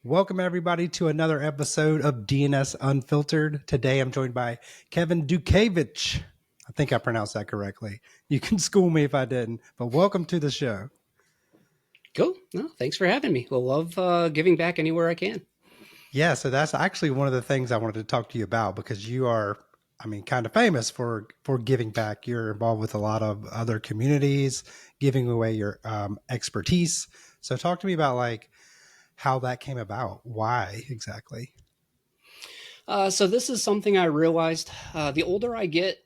Welcome, everybody, to another episode of DNS Unfiltered. Today, I'm joined by Kevin Dutkiewicz. I think I pronounced that correctly. You can school me if I didn't, but welcome to the show. Cool. No, thanks for having me. We'll love giving back anywhere I can. Yeah, so that's actually one of the things I wanted to talk to you about because you are, kind of famous for giving back. You're involved with a lot of other communities, giving away your expertise. So, talk to me about how that came about. Why exactly? So this is something I realized. The older I get,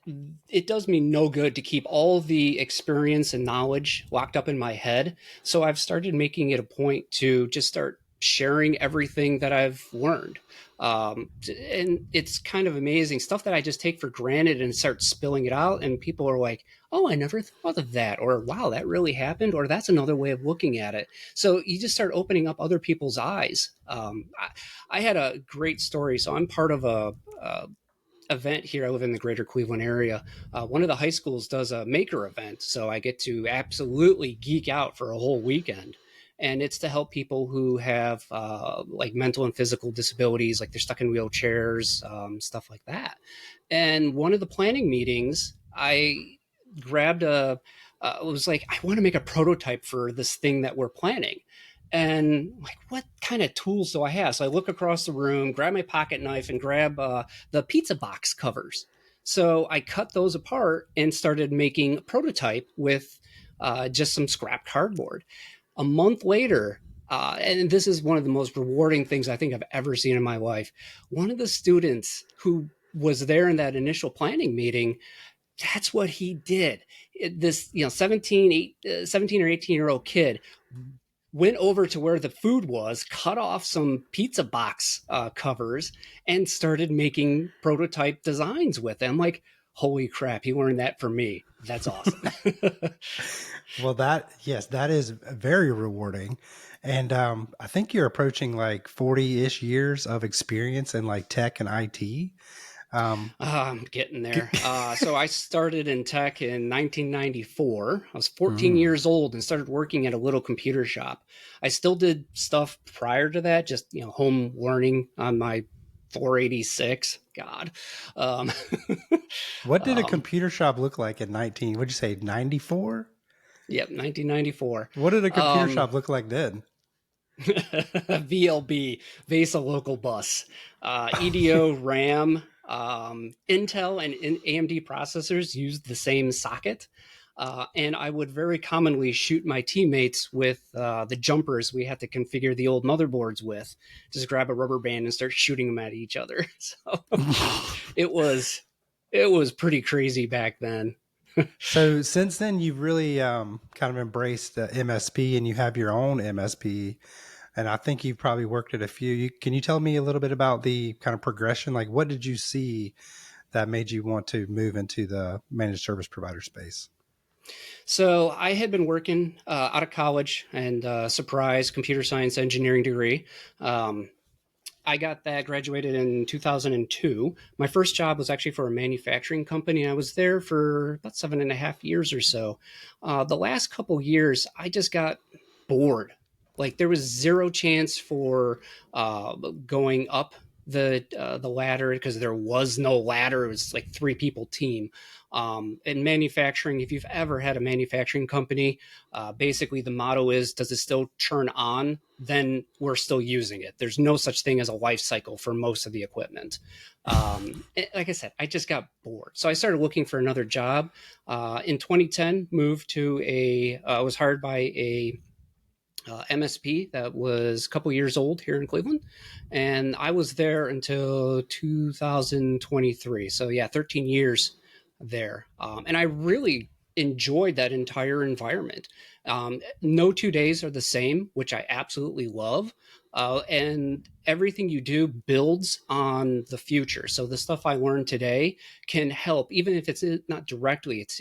it does me no good to keep all the experience and knowledge locked up in my head. So I've started making it a point to just start sharing everything that I've learned. And it's kind of amazing stuff that I just take for granted and start spilling it out. And people are like, oh, I never thought of that. Or wow, that really happened. Or that's another way of looking at it. So you just start opening up other people's eyes. I had a great story. So I'm part of a event here. I live in the greater Cleveland area. One of the high schools does a maker event. So I get to absolutely geek out for a whole weekend. And it's to help people who have like mental and physical disabilities, like they're stuck in wheelchairs, stuff like that. And one of the planning meetings, I grabbed it was like, I want to make a prototype for this thing that we're planning. And like, what kind of tools do I have? So I look across the room, grab my pocket knife, and grab the pizza box covers. So I cut those apart and started making a prototype with just some scrap cardboard. A month later, and this is one of the most rewarding things I think I've ever seen in my life. One of the students who was there in that initial planning meeting, that's what he did. This 17 or 18-year-old kid went over to where the food was, cut off some pizza box covers, and started making prototype designs with them. Like, holy crap, he learned that from me. That's awesome. Well, that is very rewarding. And I think you're approaching like 40-ish years of experience in like tech and IT. I'm getting there. So I started in tech in 1994. I was 14 mm, years old and started working at a little computer shop. I still did stuff prior to that, just home learning on my 486. God. Um, what did a um, computer shop look like in 19, what'd you say, 94? yep, 1994. What did a computer Um, shop look like then? VLB, Vesa Local Bus, EDO, RAM, Intel, and AMD processors used the same socket. And I would very commonly shoot my teammates with the jumpers we had to configure the old motherboards with. Just grab a rubber band and start shooting them at each other. So it was it was pretty crazy back then. So since then, you've really kind of embraced the MSP and you have your own MSP. And I think you've probably worked at a few. Can you tell me a little bit about the kind of progression? Like, what did you see that made you want to move into the managed service provider space? So I had been working out of college and surprise computer science engineering degree. Um, I got that graduated in 2002. My first job was actually for a manufacturing company. I was there for about 7.5 years or so. The last couple years, I just got bored. Like there was zero chance for going up the ladder because there was no ladder. It was like 3 people team. In manufacturing, if you've ever had a manufacturing company, basically the motto is, does it still turn on? Then we're still using it. There's no such thing as a life cycle for most of the equipment. Like I said, I just got bored. So I started looking for another job. In 2010, moved to I was hired by a MSP that was a couple years old here in Cleveland, and I was there until 2023. So yeah, 13 years there, and I really enjoyed that entire environment. No 2 days are the same, which I absolutely love. And everything you do builds on the future. So the stuff I learned today can help, even if it's not directly. It's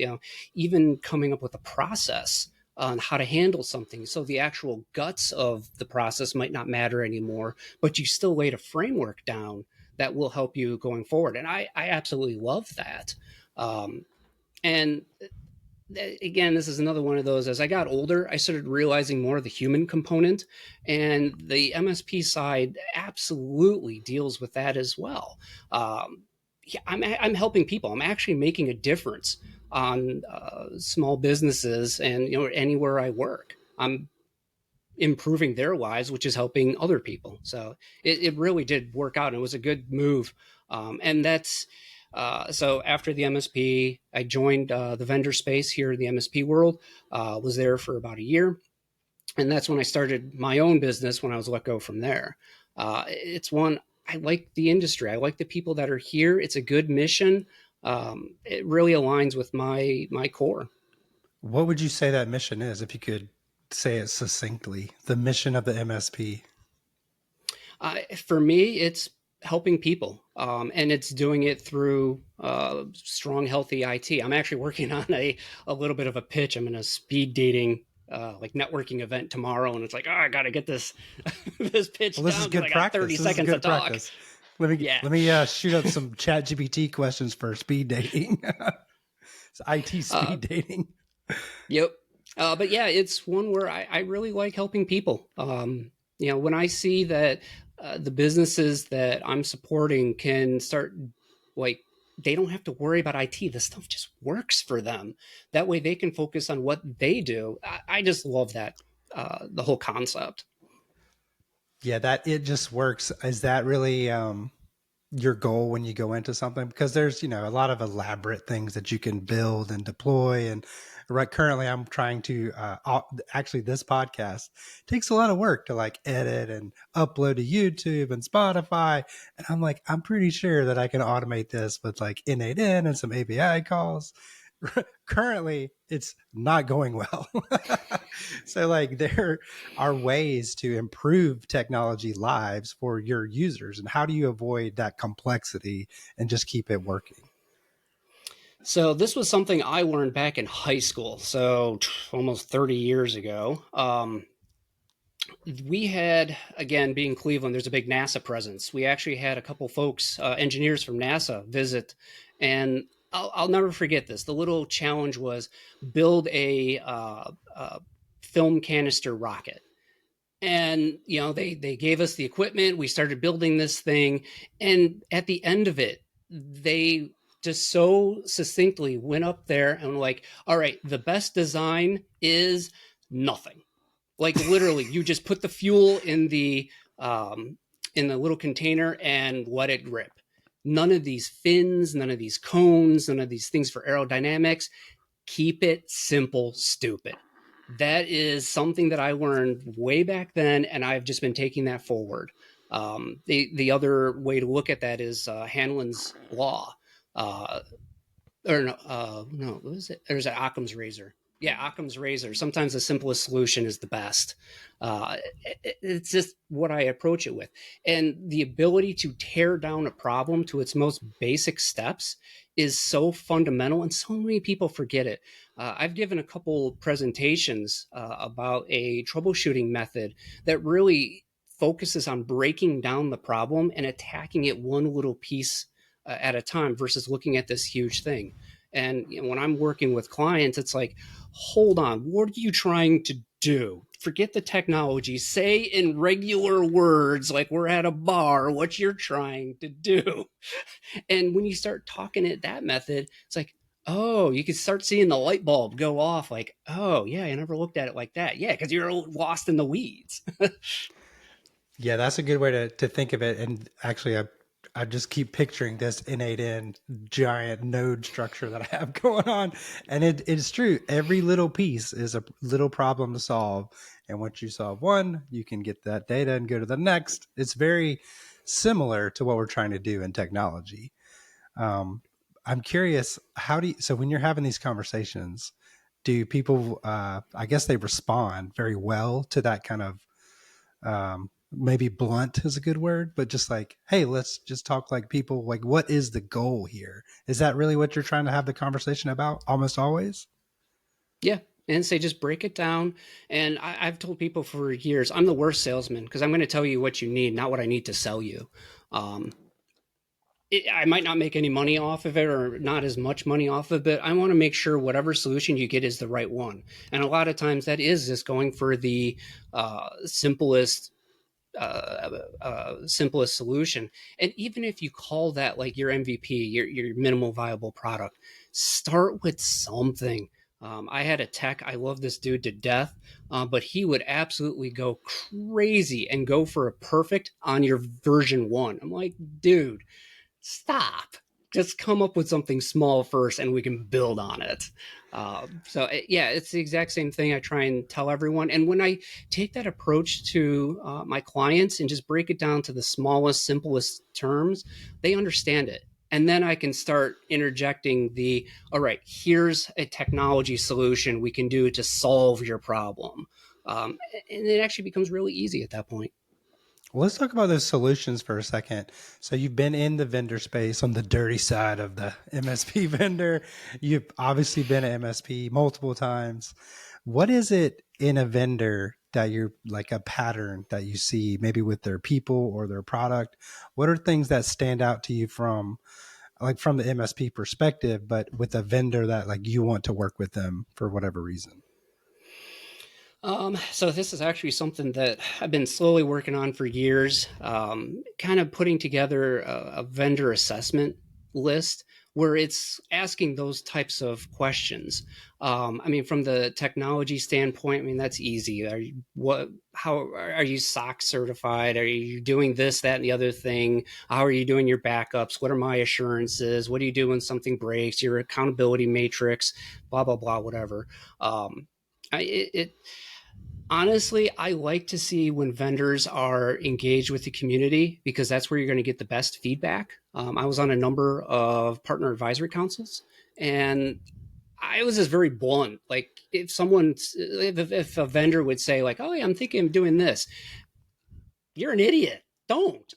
even coming up with a process on how to handle something. So the actual guts of the process might not matter anymore, but you still laid a framework down that will help you going forward. And I absolutely love that. And again, this is another one of those. As I got older, I started realizing more of the human component, and the MSP side absolutely deals with that as well. Um, yeah, I'm helping people. I'm actually making a difference on small businesses, and anywhere I work, I'm improving their lives, which is helping other people. So it really did work out. And it was a good move. And that's so after the MSP, I joined the vendor space here in the MSP world, was there for about a year. And that's when I started my own business when I was let go from there. It's one, I like the industry. I like the people that are here. It's a good mission. It really aligns with my core. What would you say that mission is, if you could say it succinctly? The mission of the MSP. For me, it's helping people, and it's doing it through strong, healthy IT. I'm actually working on a little bit of a pitch. I'm in a speed dating like networking event tomorrow, and it's like, oh, I got to get this this pitch Well, this is down because good I got 30 practice. This is seconds to good talk. practice. Let me shoot up some Chat GPT questions for speed dating. It's IT Uh, speed dating. yep. But yeah, it's one where I really like helping people. When I see that the businesses that I'm supporting can start, like, they don't have to worry about IT. This stuff just works for them. That way they can focus on what they do. I just love that, the whole concept. Yeah, that it just works. Is that really your goal when you go into something? Because there's, a lot of elaborate things that you can build and deploy. And right currently, I'm trying to actually, this podcast takes a lot of work to like edit and upload to YouTube and Spotify. And I'm like, I'm pretty sure that I can automate this with like N8N and some API calls. Currently, it's not going well. So like there are ways to improve technology lives for your users, and how do you avoid that complexity and just keep it working? So this was something I learned back in high school. So almost 30 years ago. We had, again, being Cleveland, there's a big NASA presence. We actually had a couple folks, engineers from NASA, visit, and I'll never forget this. The little challenge was build a film canister rocket. And they gave us the equipment. We started building this thing, and at the end of it, they just so succinctly went up there and were like, "All right, the best design is nothing." Like literally, you just put the fuel um, in the little container and let it rip. None of these fins, none of these cones, none of these things for aerodynamics. Keep it simple, stupid. That is something that I learned way back then, and I've just been taking that forward. The other way to look at that is Hanlon's law, uh, or no, no, what was it? There's an Occam's razor. Yeah, Occam's razor. Sometimes the simplest solution is the best. It's just what I approach it with, and the ability to tear down a problem to its most basic steps is so fundamental, and so many people forget it. I've given a couple presentations about a troubleshooting method that really focuses on breaking down the problem and attacking it one little piece at a time versus looking at this huge thing. And when I'm working with clients, it's like, hold on, what are you trying to do? Forget the technology. Say in regular words, like we're at a bar, what you're trying to do. And when you start talking it that method, it's like, oh, you can start seeing the light bulb go off. Like, oh, yeah, I never looked at it like that. Yeah, because you're lost in the weeds. Yeah, that's a good way to think of it. And actually, I just keep picturing this N8N giant node structure that I have going on. And it is true. Every little piece is a little problem to solve. And once you solve one, you can get that data and go to the next. It's very similar to what we're trying to do in technology. Um, I'm curious, so when you're having these conversations, do people, I guess they respond very well to that kind of, maybe blunt is a good word, but just like, hey, let's just talk like people, like, what is the goal here? Is that really what you're trying to have the conversation about almost always? Yeah. And say, just break it down. And I've told people for years, I'm the worst salesman because I'm going to tell you what you need, not what I need to sell you. Um, I might not make any money off of it or not as much money off of it. I want to make sure whatever solution you get is the right one. And a lot of times that is just going for the simplest solution. And even if you call that like your MVP, your minimal viable product, start with something. I had a tech, I love this dude to death, but he would absolutely go crazy and go for a perfect on your version one. I'm like, dude, stop. Just come up with something small first and we can build on it. Yeah, it's the exact same thing I try and tell everyone. And when I take that approach to my clients and just break it down to the smallest, simplest terms, they understand it. And then I can start interjecting all right, here's a technology solution we can do to solve your problem. And it actually becomes really easy at that point. Well, let's talk about those solutions for a second. So you've been in the vendor space on the dirty side of the MSP vendor. You've obviously been at MSP multiple times. What is it in a vendor that you're like a pattern that you see maybe with their people or their product? What are things that stand out to you from like from the MSP perspective, but with a vendor that like you want to work with them for whatever reason? So this is actually something that I've been slowly working on for years, kind of putting together a vendor assessment list where it's asking those types of questions. I mean, from the technology standpoint, I mean, that's easy. How are you SOC certified? Are you doing this, that, and the other thing? How are you doing your backups? What are my assurances? What do you do when something breaks? Your accountability matrix, blah, blah, blah, whatever. It honestly, I like to see when vendors are engaged with the community because that's where you're going to get the best feedback. I was on a number of partner advisory councils, and I was just very blunt. Like if a vendor would say like, "Oh, yeah, I'm thinking of doing this," you're an idiot. Don't.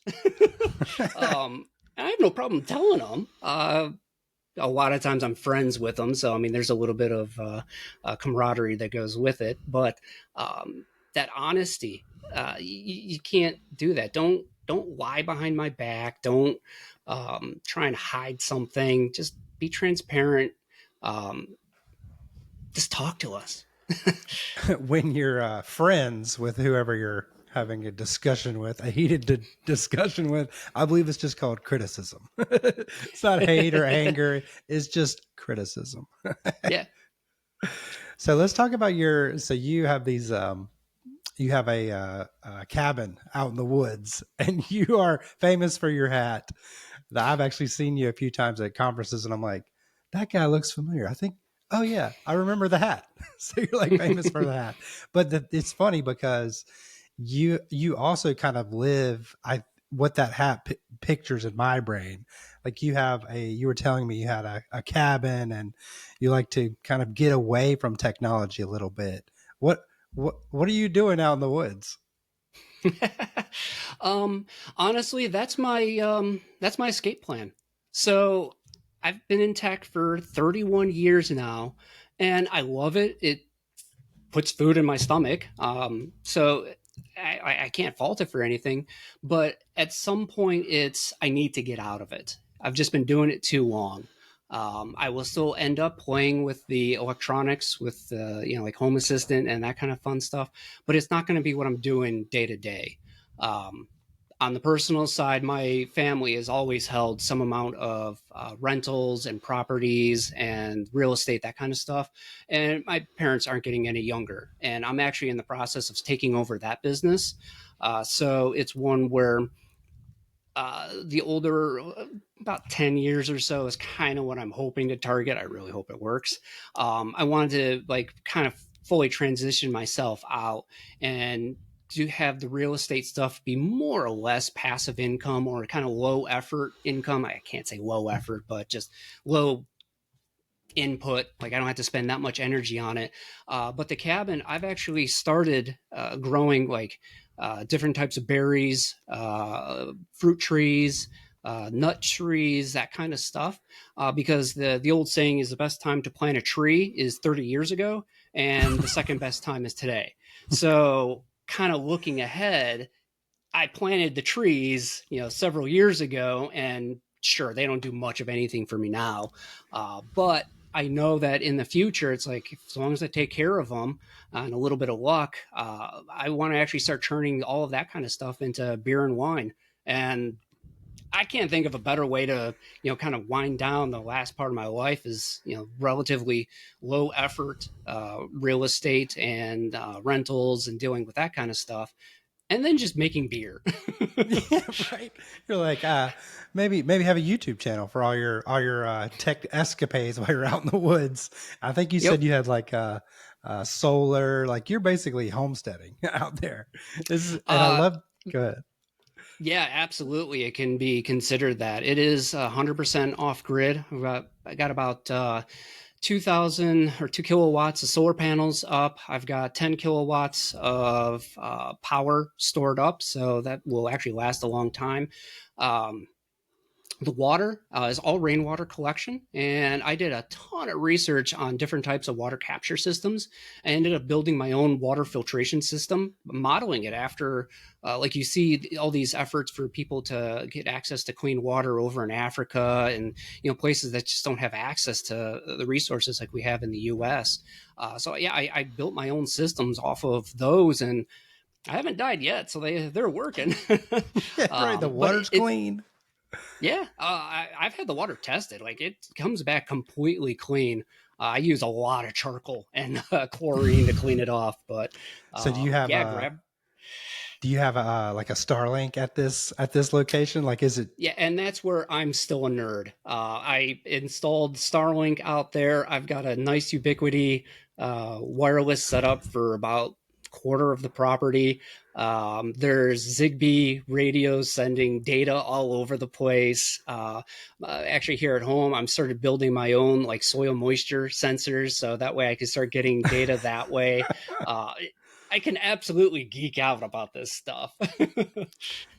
I have no problem telling them. A lot of times I'm friends with them, so I mean, there's a little bit of camaraderie that goes with it. But that honesty, you can't do that. Don't lie behind my back. Don't try and hide something. Just be transparent. Um, just talk to us. When you're friends with whoever you're having a discussion with, a heated discussion with, I believe it's just called criticism. It's not hate or anger, it's just criticism. Yeah. So let's talk about so you have these, you have a cabin out in the woods and you are famous for your hat. I've actually seen you a few times at conferences and I'm like, that guy looks familiar. I think, oh yeah, I remember the hat. So you're like famous for the hat. But it's funny because you also kind of live what that hat pictures in my brain. Like you were telling me you had a cabin and you like to kind of get away from technology a little bit. What are you doing out in the woods? um, honestly, that's my escape plan. So I've been in tech for 31 years now, and I love it. It puts food in my stomach. So I can't fault it for anything. But at some point, I need to get out of it. I've just been doing it too long. I will still end up playing with the electronics, with like Home Assistant and that kind of fun stuff, but it's not going to be what I'm doing day to day. Um, on the personal side, my family has always held some amount of rentals and properties and real estate, that kind of stuff. And my parents aren't getting any younger. And I'm actually in the process of taking over that business. So it's one where the older, about 10 years or so, is kind of what I'm hoping to target. I really hope it works. I wanted to like kind of fully transition myself out and to have the real estate stuff be more or less passive income or kind of low effort income. I can't say low effort, but just low input. Like I don't have to spend that much energy on it. But the cabin, I've actually started growing like different types of berries, fruit trees, nut trees, that kind of stuff. Because the old saying is the best time to plant a tree is 30 years ago, and the second best time is today. So kind of looking ahead, I planted the trees, several years ago, and sure, they don't do much of anything for me now, but I know that in the future, it's like as long as I take care of them and a little bit of luck, I want to actually start turning all of that kind of stuff into beer and wine. And I can't think of a better way to, kind of wind down the last part of my life is, relatively low effort real estate and rentals and dealing with that kind of stuff. And then just making beer. Yeah, right. You're like, maybe have a YouTube channel for all your tech escapades while you're out in the woods. I think you Yep. said you had like solar, like you're basically homesteading out there. And I Uh, love. Go ahead. Yeah, absolutely. It can be considered that. It is 100% off grid. I got about 2,000 or 2 kilowatts of solar panels up. I've got 10 kilowatts of power stored up, so that will actually last a long time. Um, the water is all rainwater collection, and I did a ton of research on different types of water capture systems. I ended up building my own water filtration system, modeling it after, like you see all these efforts for people to get access to clean water over in Africa and places that just don't have access to the resources like we have in the U.S. So yeah, I built my own systems off of those, and I haven't died yet, so they're working. Yeah, right. The But water's it's clean. yeah, I've had the water tested. Like it comes back completely clean. I use a lot of charcoal and chlorine to clean it off, but So do you have yeah, a grab do you have a like a Starlink at this location? Like, is it? yeah, and that's where I'm still a nerd. I installed Starlink out there. I've got a nice Ubiquity wireless setup for about quarter of the property. There's Zigbee radios sending data all over the place. Actually, here at home, I'm started building my own like soil moisture sensors, so that way I can start getting data that way. Uh, I can absolutely geek out about this stuff.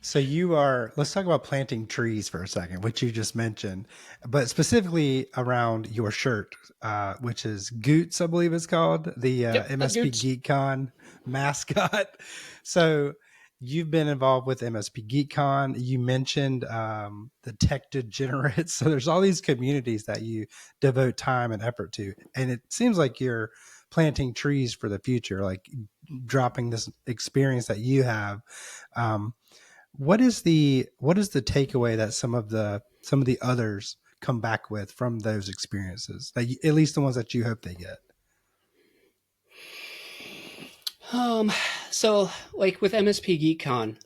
So you are. Let's talk about planting trees for a second, which you just mentioned, but specifically around your shirt, which is Goots, I believe it's called, the Yep, that's MSP good. GeekCon mascot. So you've been involved with MSP GeekCon. You mentioned the tech degenerates. So there's all these communities that you devote time and effort to, and it seems like you're planting trees for the future, like dropping this experience that you have. Um, what is the takeaway that some of the others come back with from those experiences, that at least the ones that you hope they get? Um, so like with MSP GeekCon,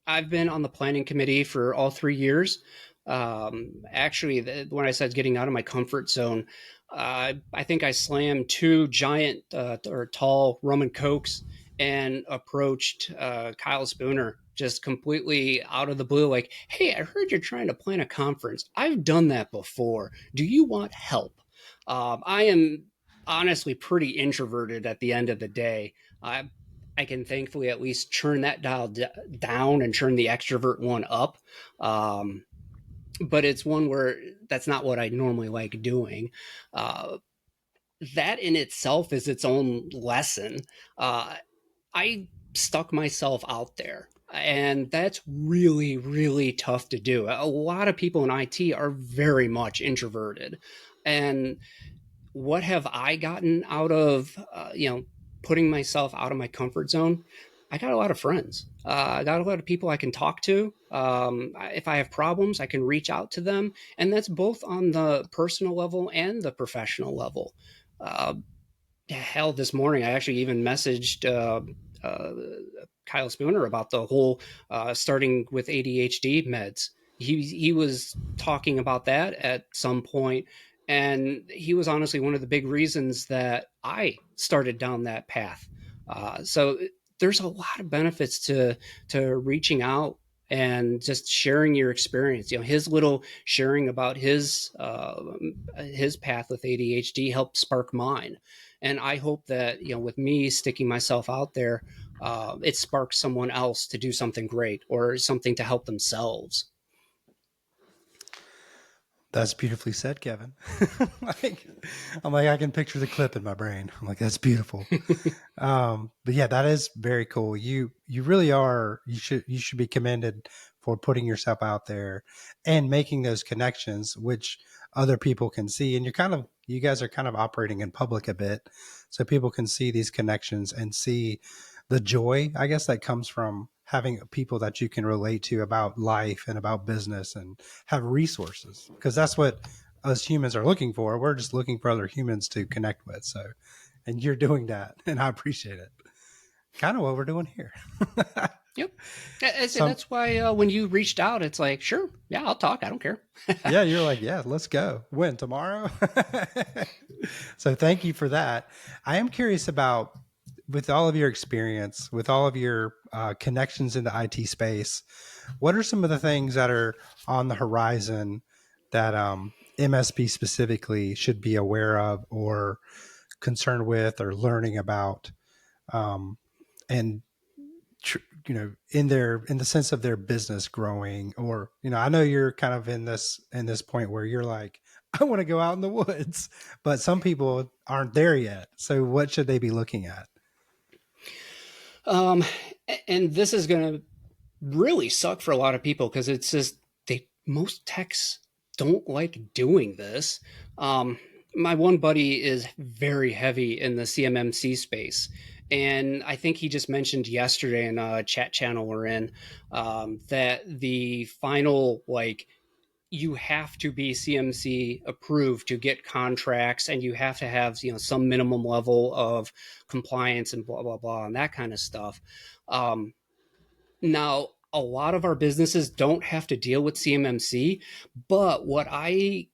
I've been on the planning committee for all 3 years. Actually, when I said getting out of my comfort zone, I think I slammed two giant or tall Roman Cokes and approached Kyle Spooner just completely out of the blue, like, "Hey, I heard you're trying to plan a conference. I've done that before. Do you want help?" I am honestly pretty introverted at the end of the day. I can thankfully at least turn that down and turn the extrovert one up. Um, but it's one where that's not what I normally like doing. Uh, that in itself is its own lesson. Uh, I stuck myself out there. And that's really, really tough to do. A lot of people in IT are very much introverted. And what have I gotten out of putting myself out of my comfort zone? I got a lot of friends. I got a lot of people I can talk to. If I have problems, I can reach out to them, and that's both on the personal level and the professional level. Uh, Hell, this morning I actually even messaged uh, Kyle Spooner about the whole starting with ADHD meds. He was talking about that at some point, and he was honestly one of the big reasons that I started down that path. So there's a lot of benefits to reaching out and just sharing your experience. His little sharing about his path with ADHD helped spark mine, and I hope that with me sticking myself out there, it sparks someone else to do something great or something to help themselves. That's beautifully said, Kevin. like, I'm like, I can picture the clip in my brain. I'm like, that's beautiful. But yeah, that is very cool. You really are. You should be commended for putting yourself out there and making those connections, which other people can see. And you guys are kind of operating in public a bit, so people can see these connections and see the joy, I guess, that comes from having people that you can relate to about life and about business and have resources, because that's what us humans are looking for. We're just looking for other humans to connect with. So, and you're doing that, and I appreciate it. Kind of what we're doing here. Yep. I say Some, that's why when you reached out, it's like, sure, yeah, I'll talk. I don't care. yeah, you're like, yeah, let's go. When tomorrow? So thank you for that. I am curious about, with all of your experience, with all of your connections in the IT space, what are some of the things that are on the horizon that MSP specifically should be aware of or concerned with or learning about? And in the sense of their business growing, or I know you're kind of in this point where you're like, I want to go out in the woods, but some people aren't there yet, so what should they be looking at? Um, and this is going to really suck for a lot of people because it's just most techs don't like doing this. My one buddy is very heavy in the CMMC space. And I think he just mentioned yesterday in a chat channel we're in that the final, like, you have to be CMC approved to get contracts, and you have to have some minimum level of compliance and blah blah blah and that kind of stuff. Um, Now, a lot of our businesses don't have to deal with CMMC, but what I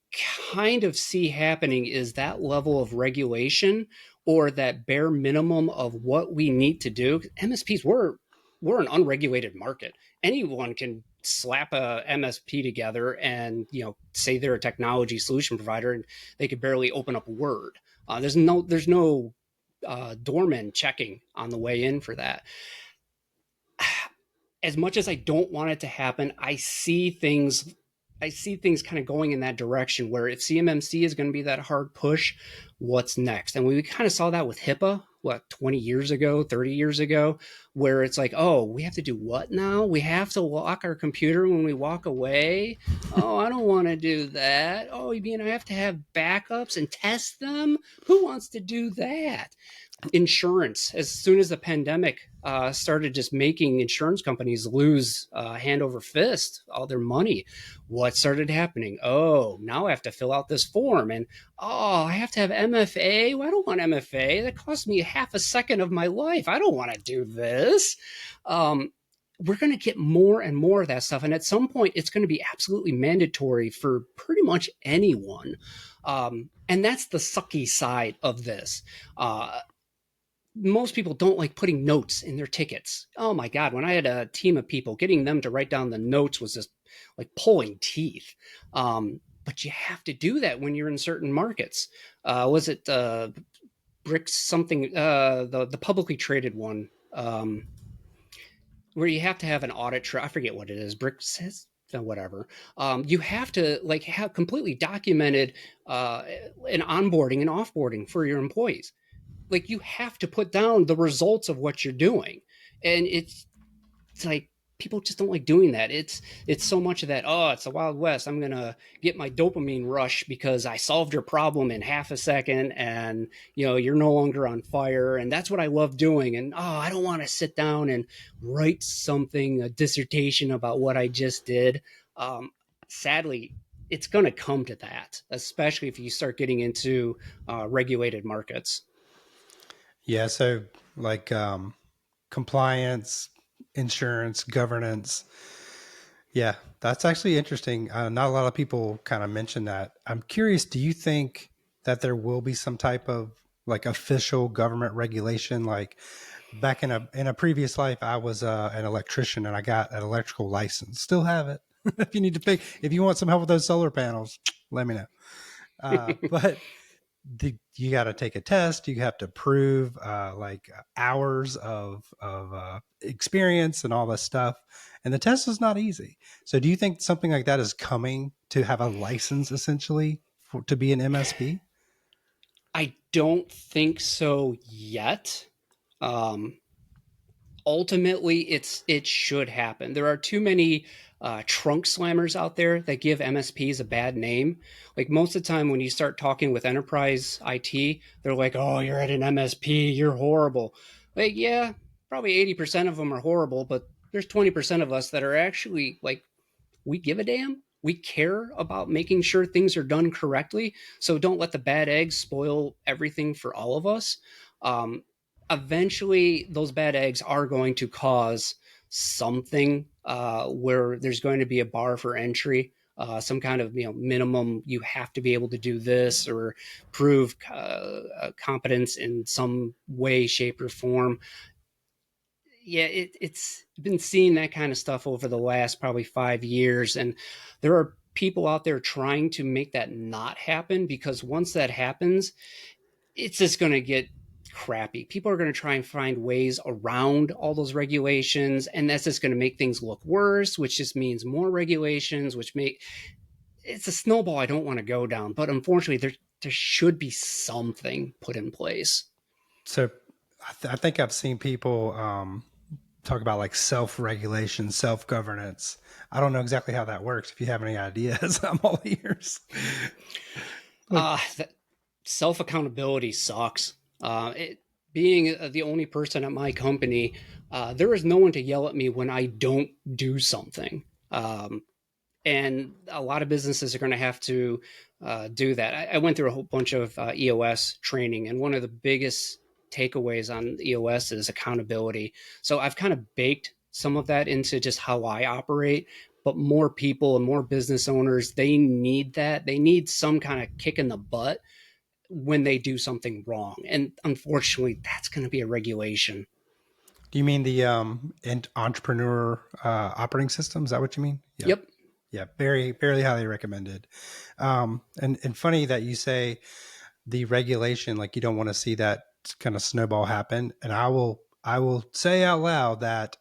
kind of see happening is that level of regulation or that bare minimum of what we need to do. MSPs, we're an unregulated market. Anyone can slap a MSP together and say they're a technology solution provider, and they could barely open up Word. There's no doorman checking on the way in for that. As much as I don't want it to happen, I see things kind of going in that direction where if CMMC is going to be that hard push, what's next? And we kind of saw that with HIPAA, 20 years ago, 30 years ago, where it's like, oh, we have to do what now? We have to lock our computer when we walk away. Oh, I don't want to do that. Oh, you mean I have to have backups and test them? Who wants to do that? Insurance, as soon as the pandemic started just making insurance companies lose hand over fist all their money, what started happening? Oh, now I have to fill out this form, and oh, I have to have MFA. Well, I don't want MFA. That costs me half a second of my life. I don't want to do this. We're going to get more and more of that stuff, and at some point it's going to be absolutely mandatory for pretty much anyone. And that's the sucky side of this. Most people don't like putting notes in their tickets. Oh my God, when I had a team of people, getting them to write down the notes was just like pulling teeth. But you have to do that when you're in certain markets. Was it Bricks something, the publicly traded one, where you have to have an audit trail? I forget what it is. Bricks says whatever. You have to like have completely documented an onboarding and offboarding for your employees. Like, you have to put down the results of what you're doing, and it's like people just don't like doing that. It's so much of that. Oh, it's the Wild West. I'm gonna get my dopamine rush because I solved your problem in half a second, and you're no longer on fire, and that's what I love doing. And oh, I don't want to sit down and write something, a dissertation about what I just did. Sadly, it's going to come to that, especially if you start getting into regulated markets. Yeah, so like compliance, insurance, governance. Yeah, that's actually interesting. Not a lot of people kind of mention that. I'm curious, do you think that there will be some type of like official government regulation? Like back in a previous life, I was an electrician and I got an electrical license. Still have it. If you want some help with those solar panels, let me know. But you got to take a test. You have to prove hours of experience and all this stuff. And the test is not easy. So, do you think something like that is coming to have a license essentially to be an MSP? I don't think so yet. Um, Ultimately, it should happen. There are too many trunk slammers out there that give MSPs a bad name. Like most of the time, when you start talking with enterprise IT, they're like, "Oh, you're at an MSP, you're horrible." Like, yeah, probably 80% of them are horrible, but there's 20% of us that are actually like, we give a damn. We care about making sure things are done correctly. So don't let the bad eggs spoil everything for all of us. Um, Eventually, those bad eggs are going to cause something where there's going to be a bar for entry. Some kind of minimum, you have to be able to do this or prove competence in some way, shape, or form. Yeah, it's been seeing that kind of stuff over the last probably 5 years, and there are people out there trying to make that not happen, because once that happens, it's just going to get crappy. People are going to try and find ways around all those regulations, and that's just going to make things look worse, which just means more regulations, which make it's a snowball I don't want to go down. But unfortunately, there should be something put in place. So, I think I've seen people talk about like self-regulation, self-governance. I don't know exactly how that works. If you have any ideas, I'm all ears. Like, That self accountability sucks. Being the only person at my company, there is no one to yell at me when I don't do something. And a lot of businesses are going to have to do that. I went through a whole bunch of EOS training, and one of the biggest takeaways on EOS is accountability. So I've kind of baked some of that into just how I operate. But more people and more business owners, they need that. They need some kind of kick in the butt when they do something wrong. And unfortunately, that's going to be a regulation. do you mean the entrepreneur operating system? Is that what you mean? Yeah. Yep. Yeah. Very highly recommended. And funny that you say the regulation, like you don't want to see that kind of snowball happen. And I will say out loud that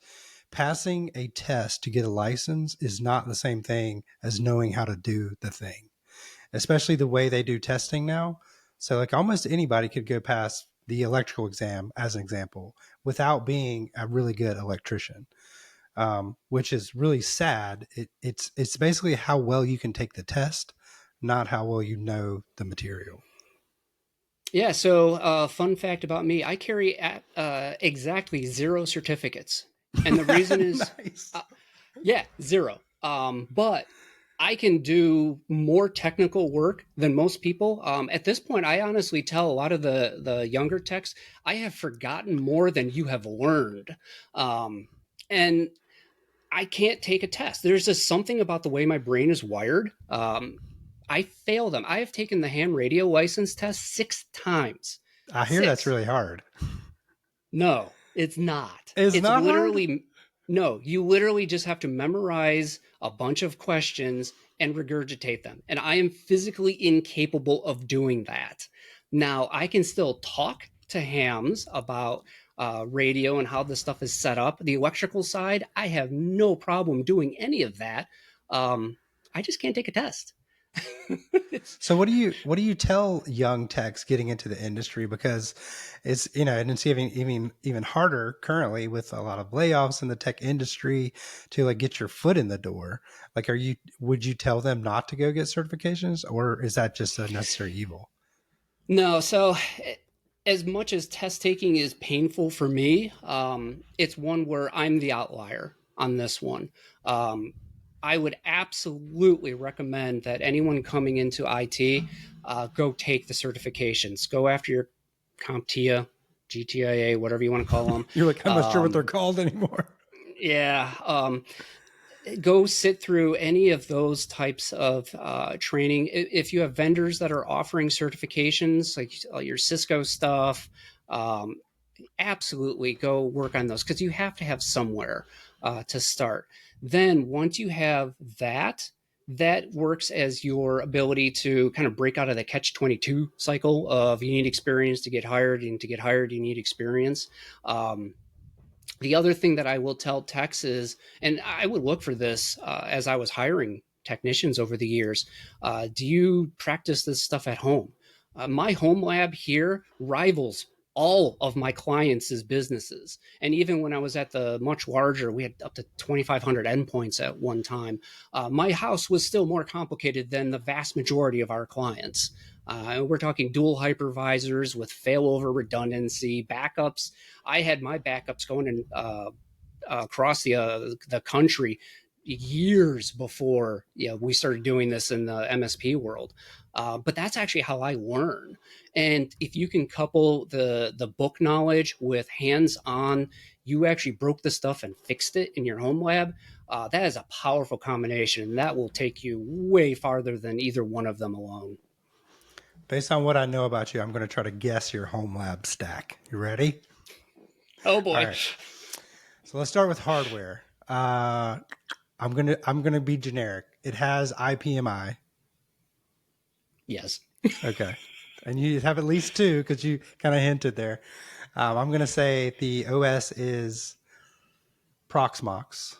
passing a test to get a license is not the same thing as knowing how to do the thing, especially the way they do testing now. So, like, almost anybody could go pass the electrical exam, as an example, without being a really good electrician, which is really sad. It's basically how well you can take the test, not how well you know the material. Yeah. So, fun fact about me, I carry exactly zero certificates. And the reason is, Nice. uh, yeah, zero. But I can do more technical work than most people. At this point, I honestly tell a lot of the younger techs, I have forgotten more than you have learned. And I can't take a test. There's just something about the way my brain is wired. I fail them. I have taken the ham radio license test 6 times. I hear that's Six. really hard. No, it's not. It's It's not hard. literally no, you literally just have to memorize a bunch of questions and regurgitate them. And I am physically incapable of doing that. Now, I can still talk to hams about radio and how this stuff is set up. The electrical side, I have no problem doing any of that. I just can't take a test. It's So what do you tell young techs getting into the industry, because it's and it's even harder currently with a lot of layoffs in the tech industry to like get your foot in the door. Like, would you tell them not to go get certifications, or is that just a necessary evil? No, so as much as test taking is painful for me, it's one where I'm the outlier on this one. Um, I would absolutely recommend that anyone coming into IT go take the certifications, go after your CompTIA, GTIA, whatever you want to call them. You're like, I'm not sure what they're Um, called anymore. yeah, go sit through any of those types of training. If you have vendors that are offering certifications, like your Cisco stuff, um, absolutely go work on those, because you have to have somewhere to start. Then once you have that, that works as your ability to kind of break out of the catch-22 cycle of you need experience to get hired, and to get hired you need experience. The other thing that I will tell techs is, and I would look for this as I was hiring technicians over the years, do you practice this stuff at home? My home lab here rivals all of my clients' businesses. And even when I was at the much larger, we had up to 2,500 endpoints at one time. My house was still more complicated than the vast majority of our clients. We're talking dual hypervisors with failover redundancy, backups. I had my backups going in, across the country years before we started doing this in the MSP world. But that's actually how I learn. And if you can couple the book knowledge with hands-on, you actually broke the stuff and fixed it in your home lab. That is a powerful combination, and that will take you way farther than either one of them alone. Based on what I know about you, I'm going to try to guess your home lab stack. You ready? Oh All boy. right. So let's start with hardware. I'm gonna be generic. It has IPMI. Yes. Okay. And you have at least two because you kind of hinted there. I'm gonna say the OS is Proxmox.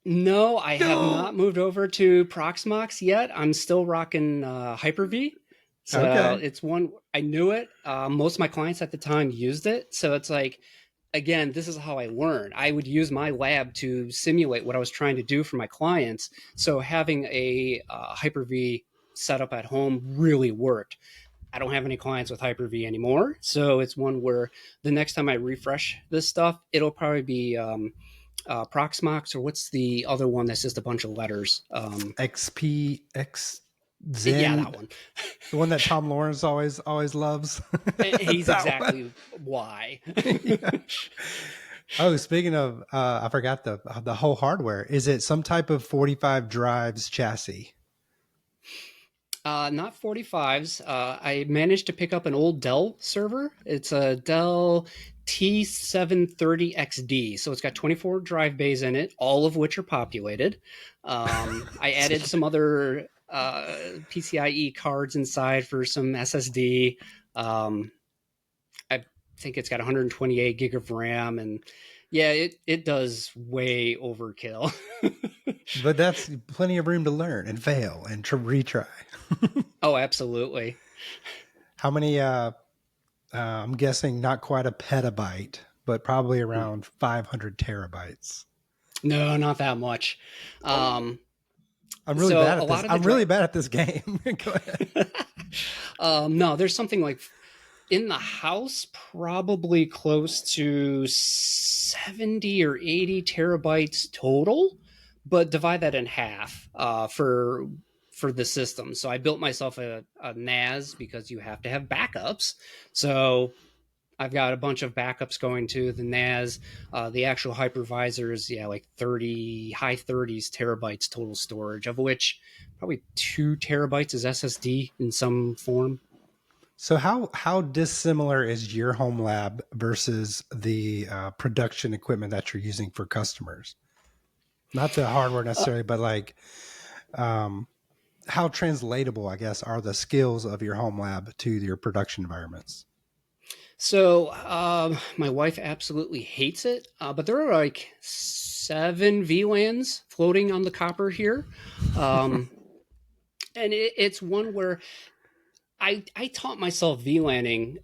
No, I have No. not moved over to Proxmox yet. I'm still rocking Hyper-V. So Okay. it's one, I knew it. Most of my clients at the time used it. So it's like, again, this is how I learned. I would use my lab to simulate what I was trying to do for my clients. So having a Hyper-V setup at home really worked. I don't have any clients with Hyper-V anymore. So it's one where the next time I refresh this stuff, it'll probably be Proxmox, or what's the other one that's just a bunch of letters? XPX Yeah, Zen, that one. the one that Tom Lawrence always loves. He's That one. exactly why. Yeah. Oh, speaking of, I forgot the whole hardware. Is it some type of 45 drives chassis? Not 45s. I managed to pick up an old Dell server. It's a Dell T730XD. So it's got 24 drive bays in it, all of which are populated. I added some other PCIe cards inside for some SSD. I think it's got 128 gig of RAM, and yeah, it does way overkill. But that's plenty of room to learn and fail and to retry. Oh, absolutely. How many? I'm guessing not quite a petabyte, but probably around 500 terabytes. No, not that much. Oh, Um, I'm really so bad a at this. lot of the I'm really bad at this game. Go ahead. no, there's something like in the house, probably close to 70 or 80 terabytes total, but divide that in half for the system. So I built myself a NAS because you have to have backups. So I've got a bunch of backups going to the NAS. The actual hypervisors, yeah, like 30, high 30s terabytes total storage, of which probably 2 terabytes is SSD in some form. So how dissimilar is your home lab versus the production equipment that you're using for customers? Not the hardware Uh, necessarily, but like um, how translatable, I guess, are the skills of your home lab to your production environments? So my wife absolutely hates it, but there are like 7 VLANs floating on the copper here. Um, and it's one where I taught myself VLANing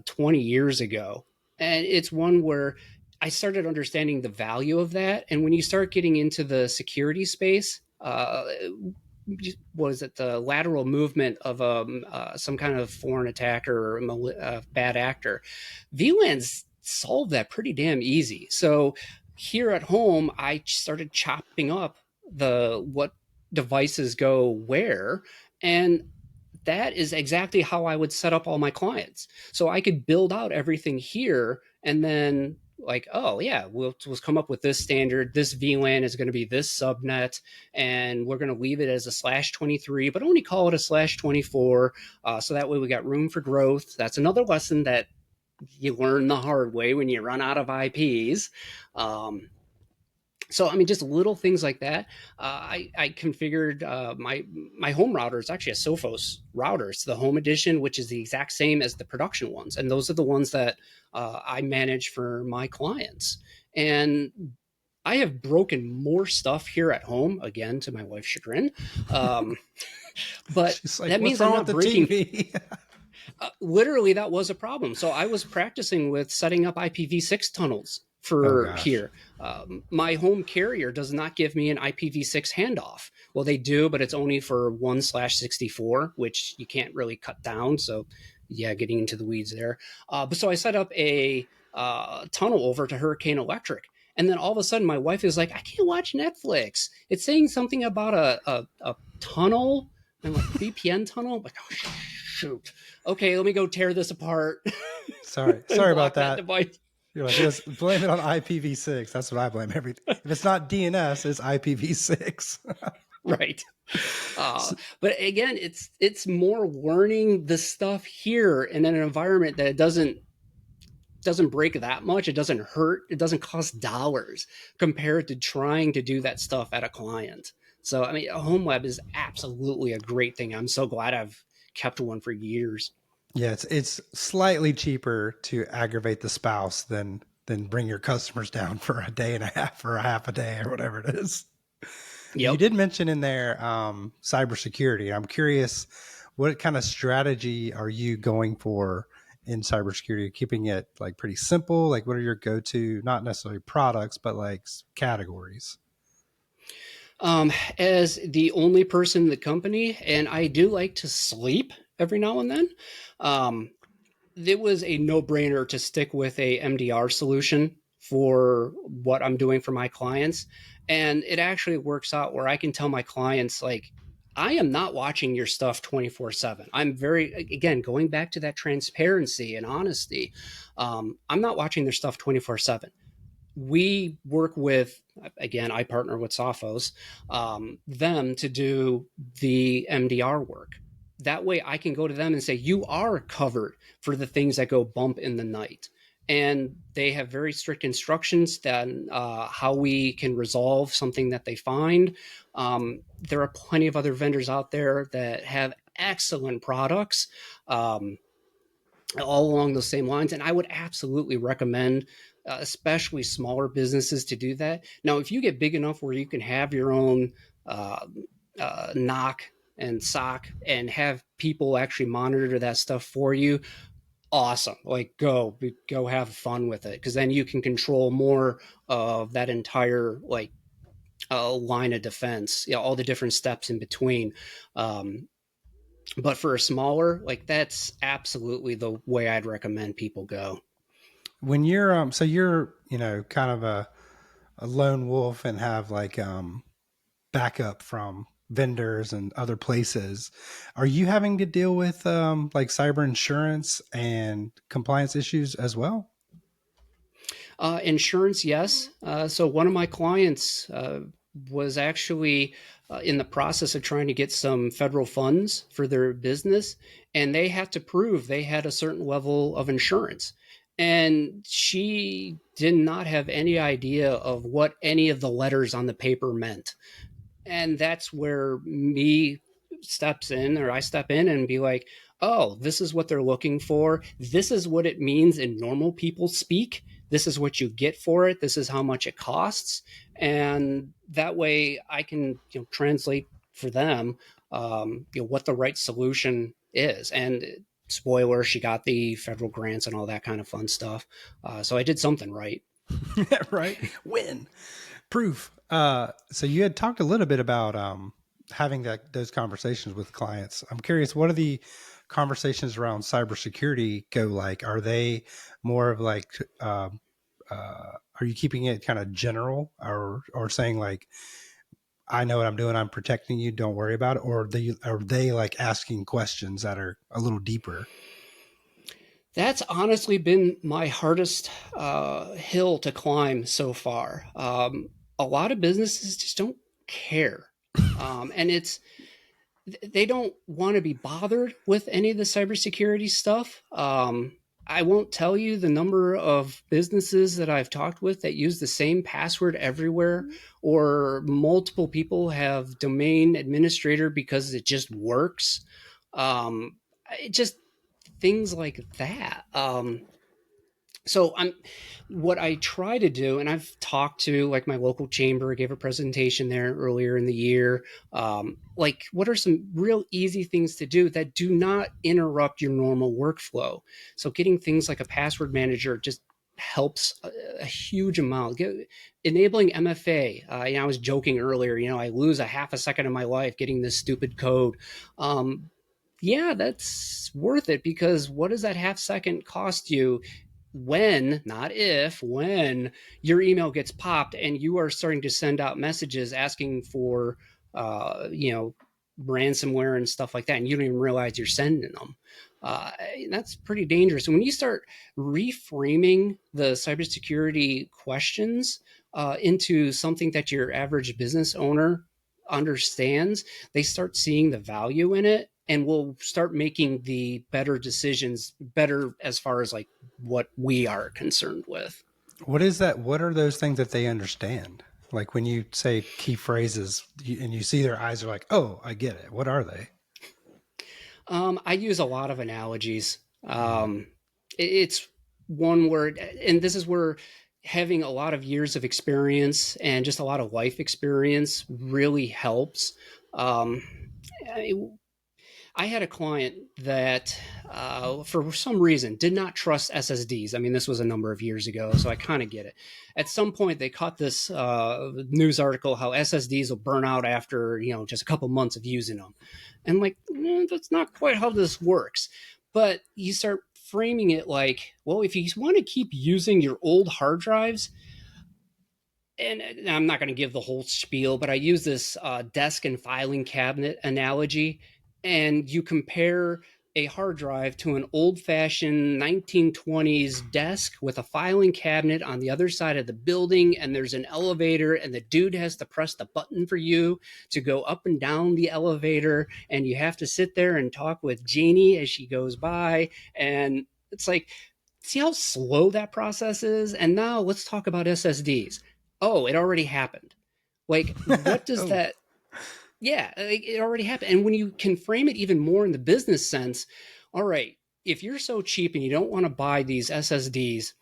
20 years ago. And it's one where I started understanding the value of that. And when you start getting into the security space, was it the lateral movement of some kind of foreign attacker or bad actor? VLANs solve that pretty damn easy. So here at home, I started chopping up the what devices go where, and that is exactly how I would set up all my clients. So I could build out everything here and then like, oh yeah, we'll come up with this standard. This VLAN is going to be this subnet, and we're going to leave it as a /23, but only call it a /24. So that way we got room for growth. That's another lesson that you learn the hard way when you run out of IPs. Um, So I mean, just little things like that. I configured my home router is actually a Sophos router. It's the home edition, which is the exact same as the production ones, and those are the ones that I manage for my clients. And I have broken more stuff here at home, again to my wife's chagrin. Um, but She's like, that "What's means I'm wrong with not the breaking. TV?" Literally, that was a problem. So I was practicing with setting up IPv6 tunnels Oh for gosh. here. My home carrier does not give me an IPv6 handoff. Well, they do, but it's only for 1/64, which you can't really cut down. So, yeah, getting into the weeds there. But so I set up a tunnel over to Hurricane Electric. And then all of a sudden, my wife is like, I can't watch Netflix. It's saying something about a tunnel. And I'm like, VPN tunnel? I'm like, oh, shoot. Okay, let me go tear this apart Sorry, and sorry about block that that. device. You're like, yes, blame it on IPv6. That's what I blame everything. If it's not DNS, it's IPv6. Right. But again, it's more learning the stuff here in an environment that doesn't break that much. It doesn't hurt. It doesn't cost dollars compared to trying to do that stuff at a client. So I mean, a home web is absolutely a great thing. I'm so glad I've kept one for years. Yeah, it's slightly cheaper to aggravate the spouse than bring your customers down for a day and a half or a half a day or whatever it is. You Yep. did mention in there cybersecurity. I'm curious, what kind of strategy are you going for in cybersecurity? Keeping it like pretty simple. Like, what are your go-to, not necessarily products, but like categories? As the only person in the company, and I do like to sleep every now and then. Um, it was a no-brainer to stick with a MDR solution for what I'm doing for my clients. And it actually works out where I can tell my clients, like, I am not watching your stuff 24/7. I'm very, again, going back to that transparency and honesty. I'm not watching their stuff 24/7. We work with, again, I partner with Sophos, them to do the MDR work. That way I can go to them and say, you are covered for the things that go bump in the night. And they have very strict instructions that how we can resolve something that they find. There are plenty of other vendors out there that have excellent products. All along those same lines. And I would absolutely recommend, especially smaller businesses, to do that. Now, if you get big enough where you can have your own uh, knock and sock and have people actually monitor that stuff for you, awesome. Like, go have fun with it, because then you can control more of that entire, like, line of defense, all the different steps in between. um, but for a smaller, like, that's absolutely the way I'd recommend people go. When you're so you're kind of a lone wolf and have like backup from vendors and other places, are you having to deal with like cyber insurance and compliance issues as well? Insurance, yes. So one of my clients was actually in the process of trying to get some federal funds for their business, and they had to prove they had a certain level of insurance. And she did not have any idea of what any of the letters on the paper meant. And that's where me steps in, or I step in and be like, oh, this is what they're looking for, this is what it means in normal people speak, this is what you get for it, this is how much it costs. And that way I can, translate for them, what the right solution is. And spoiler, she got the federal grants and all that kind of fun stuff. So I did something right. Right, win proof. So you had talked a little bit about having those conversations with clients. I'm curious, what are the conversations around cybersecurity go like? Are they more of like are you keeping it kind of general, or saying like, I know what I'm doing, I'm protecting you, don't worry about it? Or are they like asking questions that are a little deeper? That's honestly been my hardest hill to climb so far. A lot of businesses just don't care. And they don't want to be bothered with any of the cybersecurity stuff. I won't tell you the number of businesses that I've talked with that use the same password everywhere, or multiple people have domain administrator because it just works. It just things like that. So I'm what I try to do, and I've talked to like my local chamber, I gave a presentation there earlier in the year. Like, what are some real easy things to do that do not interrupt your normal workflow? So getting things like a password manager just helps a huge amount. Enabling MFA. I was joking earlier. I lose a half a second of my life getting this stupid code. Um, yeah, that's worth it, because what does that half second cost you when, not if, when your email gets popped and you are starting to send out messages asking for, uh, you know, ransomware and stuff like that, and you don't even realize you're sending them. That's pretty dangerous. And when you start reframing the cybersecurity questions into something that your average business owner understands, they start seeing the value in it and will start making the better decisions, better as far as like what we are concerned with. What is that? What are those things that they understand? Like when you say key phrases and you see their eyes are like, oh, I get it. What are they? I use a lot of analogies. Mm. It's one word, and this is where having a lot of years of experience and just a lot of life experience really helps. Um, I, I had a client that, for some reason, did not trust SSDs. I mean, this was a number of years ago, so I kind of get it. At some point, they caught this news article how SSDs will burn out after just a couple months of using them, and like that's not quite how this works. But you start framing it like, well, if you want to keep using your old hard drives, and I'm not going to give the whole spiel, but I use this desk and filing cabinet analogy. And you compare a hard drive to an old fashioned 1920s desk with a filing cabinet on the other side of the building, and there's an elevator, and the dude has to press the button for you to go up and down the elevator, and you have to sit there and talk with Janie as she goes by. And it's like, see how slow that process is? And now let's talk about SSDs. Oh, it already happened. Like, what does Oh, that? Yeah, like, it already happened. And when you can frame it even more in the business sense, all right, if you're so cheap and you don't want to buy these SSDs,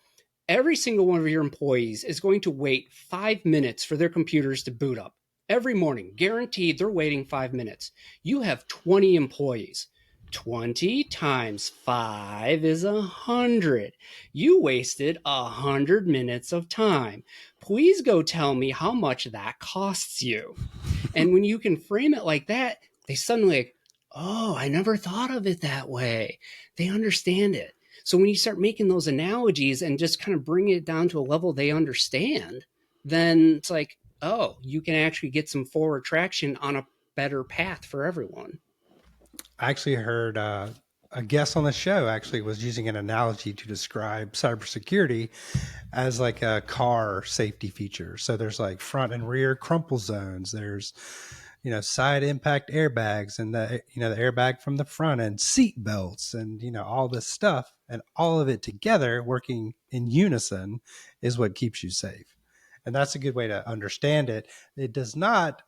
every single one of your employees is going to wait 5 minutes for their computers to boot up. Every morning, guaranteed, they're waiting 5 minutes. You have 20 employees. 20 times 5 is 100. You wasted 100 minutes of time. Please go tell me how much that costs you. And when you can frame it like that, they suddenly like, oh, I never thought of it that way. They understand it. So when you start making those analogies and just kind of bring it down to a level they understand, then it's like, oh, you can actually get some forward traction on a better path for everyone. I actually heard a guest on the show actually was using an analogy to describe cybersecurity as like a car safety feature. So there's like front and rear crumple zones. There's side impact airbags and the airbag from the front and seat belts and all this stuff, and all of it together working in unison is what keeps you safe. And that's a good way to understand it. It does not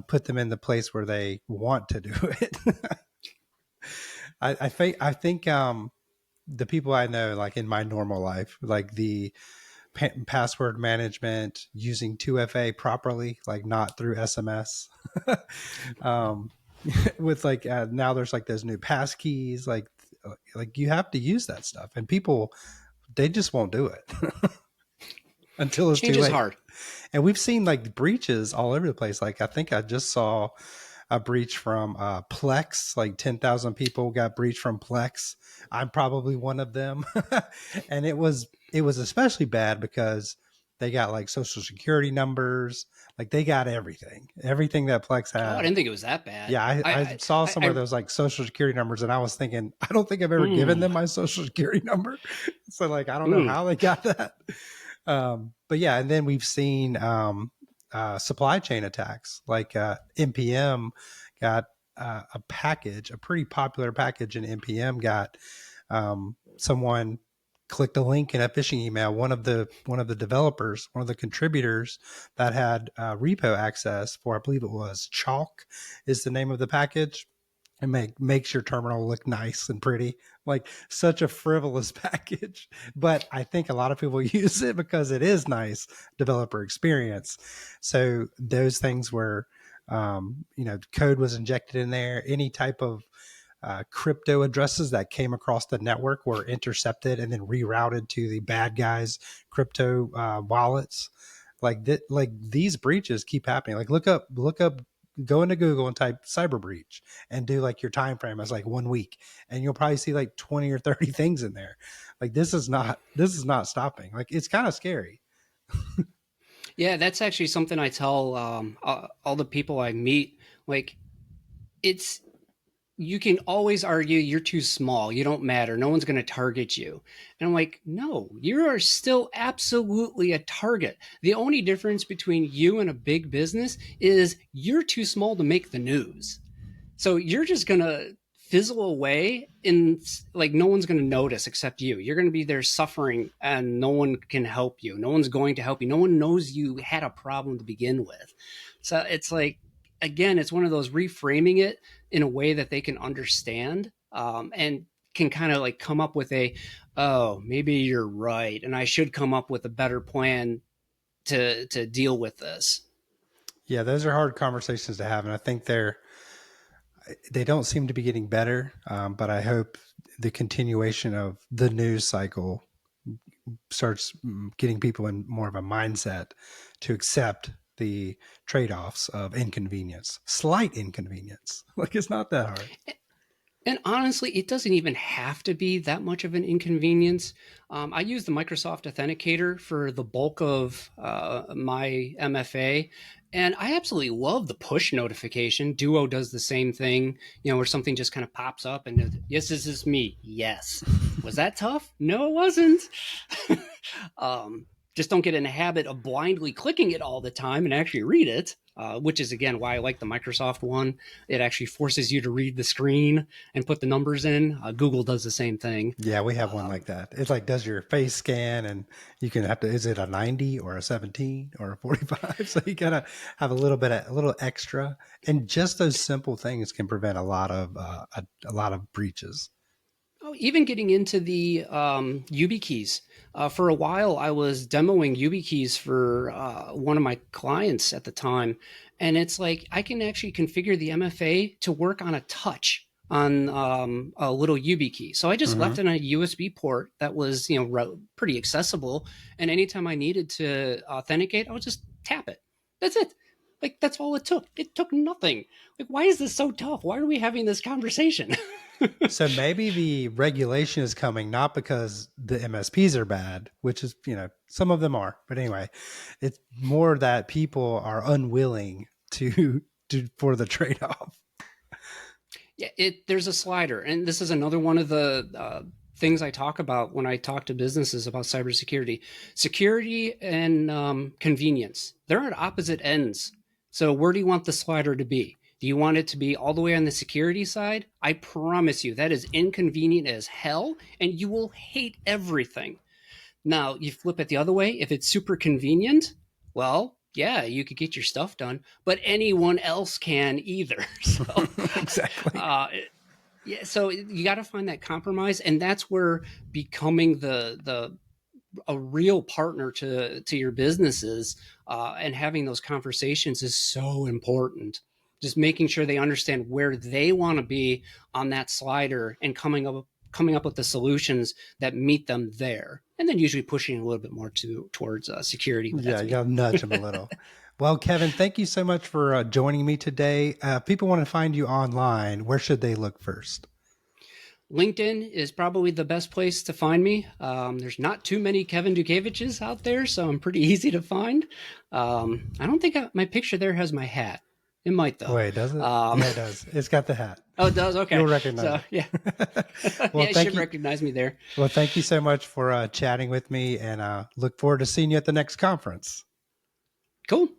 put them in the place where they want to do it. I think the people I know, like in my normal life, like the password management using 2FA properly, like not through SMS. um, with like now there's like those new pass keys, like you have to use that stuff, and people they just won't do it until it's too Change is late. hard. And we've seen like breaches all over the place. Like I think I just saw a breach from Plex. Like 10,000 people got breached from Plex. I'm probably one of them. And it was especially bad because they got like social security numbers. Like they got everything that Plex Oh, I had. didn't think it was that bad. Yeah, I saw somewhere I there was like social security numbers, and I was thinking, I don't think I've ever given mm, them my social security number. So like, I don't know mm. how they got that. But yeah, and then we've seen supply chain attacks. Like NPM got a pretty popular package in NPM got Someone clicked a link in a phishing email. One of the developers, one of the contributors that had repo access for, I believe it was Chalk, is the name of the package. And makes your terminal look nice and pretty. Like, such a frivolous package, but I think a lot of people use it because it is nice developer experience. So those things were, code was injected in there. Any type of crypto addresses that came across the network were intercepted and then rerouted to the bad guys' crypto wallets. Like these breaches keep happening. Like, look up, go into Google and type cyber breach and do like your time frame as like 1 week, and you'll probably see like 20 or 30 things in there. Like, this is not stopping. Like, it's kind of scary. Yeah, that's actually something I tell all the people I meet. Like, it's you can always argue you're too small, you don't matter, no one's going to target you. And I'm like, no, you are still absolutely a target. The only difference between you and a big business is you're too small to make the news. So you're just going to fizzle away, and like no one's going to notice except you. You're going to be there suffering and no one can help you. No one's going to help you. No one knows you had a problem to begin with. So it's like, again, it's one of those reframing it in a way that they can understand, and can kind of like come up with oh, maybe you're right, and I should come up with a better plan to deal with this. Yeah, those are hard conversations to have, and I think they don't seem to be getting better. But I hope the continuation of the news cycle starts getting people in more of a mindset to accept the trade-offs of inconvenience, slight inconvenience. Like, it's not that hard. And honestly, it doesn't even have to be that much of an inconvenience. I use the Microsoft Authenticator for the bulk of my MFA, and I absolutely love the push notification. Duo does the same thing, where something just kind of pops up and, yes, this is me. Yes. Was that tough? No, it wasn't. Just don't get in the habit of blindly clicking it all the time and actually read it, which is, again, why I like the Microsoft one. It actually forces you to read the screen and put the numbers in. Google does the same thing. Yeah, we have one like that. It's like, does your face scan, and you can have to, is it a 90 or a 17 or a 45? So you gotta have a little extra, and just those simple things can prevent a lot of breaches. Oh, even getting into the YubiKeys. For a while, I was demoing YubiKeys for one of my clients at the time, and it's like I can actually configure the MFA to work on a touch on a little YubiKey. So I just left it on a USB port that was pretty accessible, and anytime I needed to authenticate, I would just tap it. That's it. Like, that's all it took. It took nothing. Like, why is this so tough? Why are we having this conversation? So maybe the regulation is coming not because the MSPs are bad, which is, some of them are, but anyway, it's more that people are unwilling to for the trade-off. Yeah, there's a slider, and this is another one of the things I talk about when I talk to businesses about cybersecurity. Security and convenience, they're at opposite ends. So where do you want the slider to be? Do you want it to be all the way on the security side? I promise you that is inconvenient as hell, and you will hate everything. Now, you flip it the other way. If it's super convenient, well, yeah, you could get your stuff done, but anyone else can either. So, Exactly. Yeah, so you got to find that compromise, and that's where becoming a real partner to your businesses and having those conversations is so important. Just making sure they understand where they want to be on that slider and coming up with the solutions that meet them there, and then usually pushing a little bit more towards security. Yeah, you got to nudge them a little. Well, Kevin, thank you so much for joining me today. People want to find you online. Where should they look first? LinkedIn is probably the best place to find me. There's not too many Kevin Dutkiewicz out there, so I'm pretty easy to find. I don't think my picture there has my hat. It might, though. Wait, does it? Yeah, it does. It's got the hat. Oh, it does? Okay. You'll recognize it. Yeah. Well, yeah, you should recognize me there. Well, thank you so much for chatting with me, and look forward to seeing you at the next conference. Cool.